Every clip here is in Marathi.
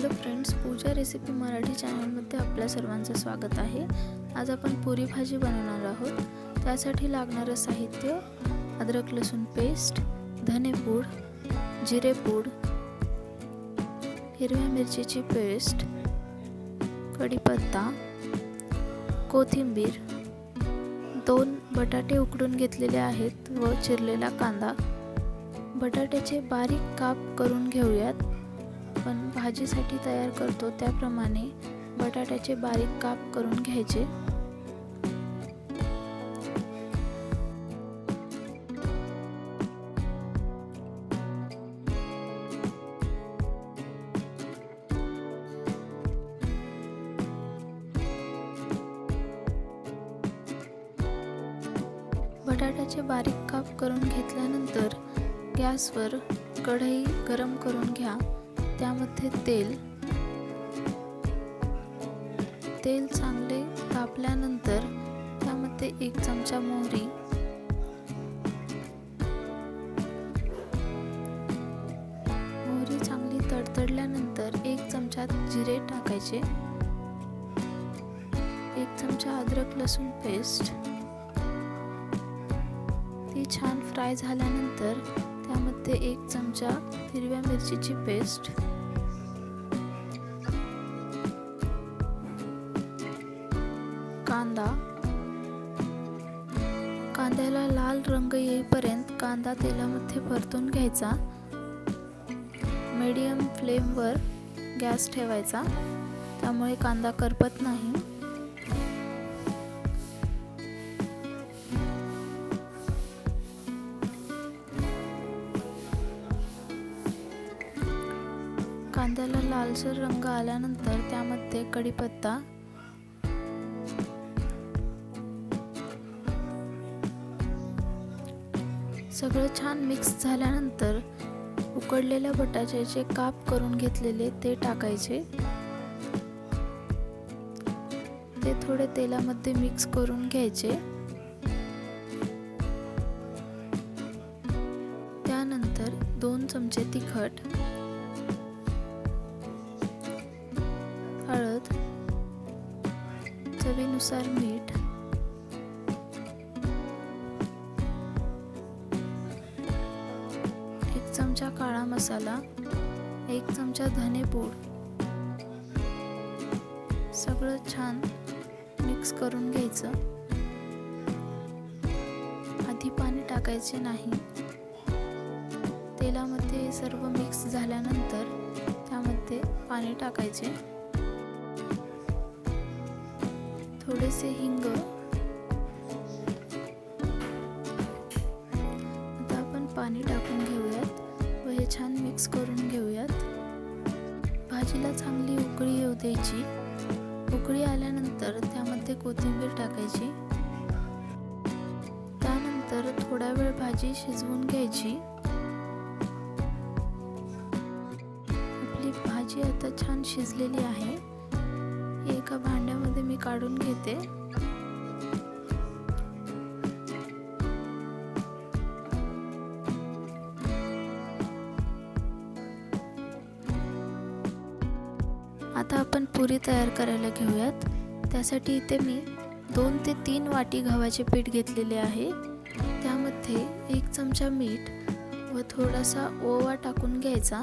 हॅलो फ्रेंड्स, पूजा रेसिपी मराठी चॅनलमध्ये आपल्या सर्वांचं स्वागत आहे। आज आपण पुरी भाजी बनवणार आहोत। त्यासाठी लागणारे साहित्य: अद्रक लसूण पेस्ट, धनेपूड, जिरेपूड, हिरव्या मिरचीची पेस्ट, कढीपत्ता, कोथिंबीर, 2 बटाटे उकडून घेतलेले आहेत व चिरलेला कांदा। बटाट्याचे बारीक काप करून घेऊयात। पण भाजीसाठी तयार करतो त्याप्रमाणे बटाट्याचे बारीक काप करून घ्यायचे। बटाट्याचे बारीक काप करून घेतल्यानंतर गॅसवर कढई गरम करून घ्या। त्यामध्ये तेल चांगले तापल्यानंतर त्यामध्ये 1 चमचा मोहरी, चांगली तडतडल्यानंतर 1 चमचा जिरे टाकायचे, 1 चमचा अद्रक लसूण पेस्ट। ती छान फ्राय झाल्यानंतर त्यामध्ये 1 चमचा हिरव्या मिरचीची पेस्ट, कांद्याला लाल रंग येईपर्यंत कांदा तेलामध्ये परतून घ्यायचा। मीडियम फ्लेमवर गॅस ठेवायचा, त्यामुळे कांदा करपत नाही। कांद्याला लालसर रंग आल्यानंतर त्यामध्ये कढीपत्ता, सगळं छान मिक्स झाल्यानंतर उकडलेल्या बटाट्याचे काप करून घेतलेले ते टाकायचे। ते थोडे तेलामध्ये मिक्स करून घ्यायचे। त्यानंतर 2 चमचे तिखट, हळद, चवीनुसार मीठ, 1 चमचा काळा मसाला, 1 चमचा धनेपूड, सगळं छान मिक्स करून घ्यायचं। आधी पाणी टाकायचे नाही। तेलामध्ये सर्व मिक्स झाल्यानंतर त्यामध्ये पाणी टाकायचे, थोडेसे हिंग। आता आपण पाणी टाकून घेऊयात व हे छान मिक्स करून घेऊयात। भाजीला चांगली उकळी येऊ द्यायची। उकळी आल्यानंतर त्यामध्ये कोथिंबीर टाकायची। त्यानंतर थोडा वेळ भाजी शिजवून घ्यायची। आपली भाजी आता छान शिजलेली आहे। एका भांड्यामध्ये मी काढून घेते। आता आपण पुरी तयार करायला घेऊयात। त्यासाठी इथे मी 2 ते 3 वाटी गव्हाचे पीठ घेतलेले आहे। त्यामध्ये 1 चमचा मीठ व थोडासा ओवा टाकून घ्यायचा।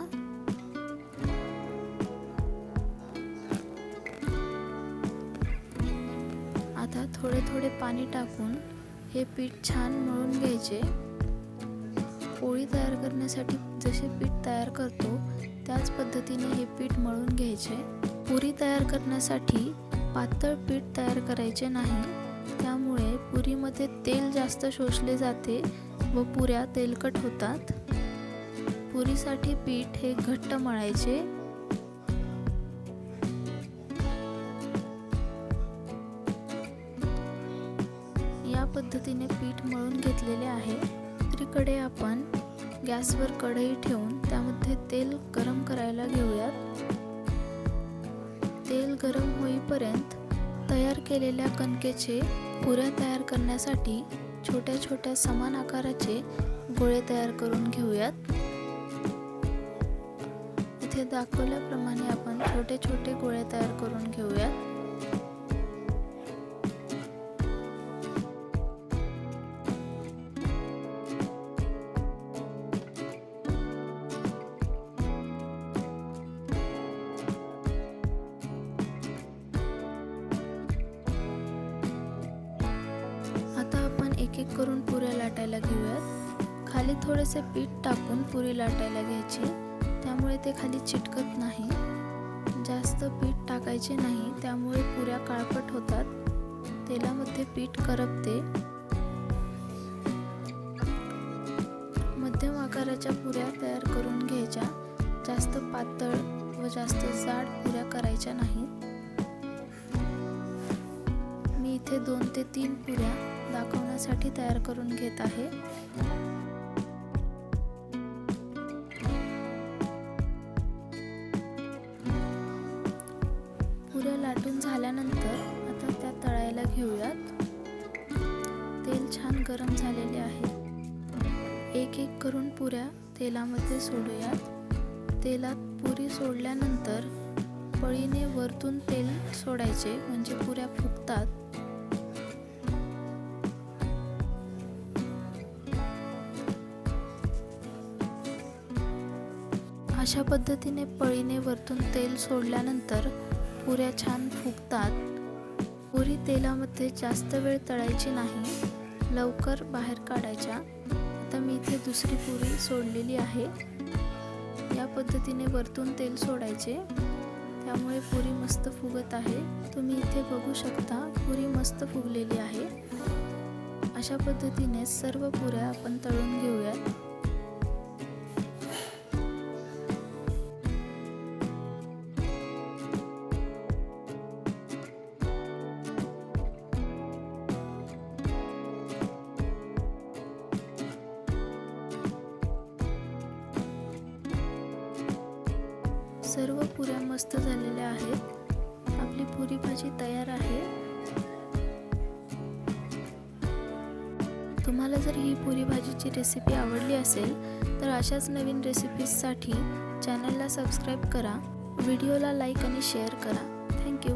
आता थोडे पाणी टाकून हे पीठ छान मळून घ्यायचे। पोळी तयार करण्यासाठी जसे पीठ तयार करतो त्याच पद्धतीने हे पीठ मळून घ्यायचे। पुरी तयार करण्यासाठी पातळ पीठ तयार करायचे नाही, त्यामुळे पुरीमध्ये तेल जास्त शोषले जाते व पुऱ्या तेलकट होतात। पुरीसाठी पीठ हे घट्ट मळायचे। या पद्धतीने पीठ मळून घेतलेले आहे। दुसरीकडे आपण गॅसवर कढई ठेवून त्यामध्ये तेल गरम करायला घेऊयात। तेल गरम होईपर्यंत तयार केलेल्या कणकेचे पुऱ्या तयार करण्यासाठी छोट्या छोट्या समान आकाराचे गोळे तयार करून घेऊयात। इथे इथे दाखवल्याप्रमाणे आपण छोटे छोटे गोळे तयार करून घेऊयात. आता आपण एक एक करून पुऱ्या लाटायला घेऊयात. खाली थोडेसे पीठ टाकून पुरी लाटायला घ्यायची, त्यामुळे ते खाली चिटकत नाही. जास्त पीठ टाकायचे नाही, त्यामुळे पुऱ्या काळपट होतात. तेलामध्ये पीठ करपते. मध्यम आकाराच्या पुऱ्या तयार करून घ्यायच्या. जास्त पातळ व जास्त जाड पुऱ्या करायच्या नाहीत. मी इथे 2 ते 3 पुऱ्या दाखवण्यासाठी तयार करून घेत आहे. पुऱ्या लाटून झाल्यानंतर आता त्या तळायला घेऊयात. तेल छान गरम झालेले आहे. एक एक करून पुऱ्या तेलामध्ये सोडूयात. तेलात पुरी सोडल्यानंतर पळीने वरतून तेल सोडायचे, म्हणजे पुऱ्या फुगतात. अशा पद्धतीने पळीने वरतून तेल सोडल्यानंतर पुऱ्या छान फुगतात. पुरी तेलामध्ये जास्त वेळ तळायची नाही, लवकर बाहेर काढायच्या. आता मी इथे दुसरी पुरी सोडलेली आहे. या पद्धतीने वरतून तेल सोडायचे, त्यामुळे पुरी मस्त फुगत आहे. तुम्ही इथे बघू शकता, पुरी मस्त फुगलेली आहे. अशा पद्धतीने सर्व पुऱ्या आपण तळून घेऊयात. सर्व पुऱ्या मस्त झालेल्या आहेत. आपली पुरी भाजी तयार आहे. तुम्हाला जर ही पुरी भाजीची रेसिपी आवडली असेल तर अशाच नवीन रेसिपीजसाठी चॅनलला सबस्क्राईब करा, व्हिडिओला लाईक आणि शेअर करा. थँक्यू.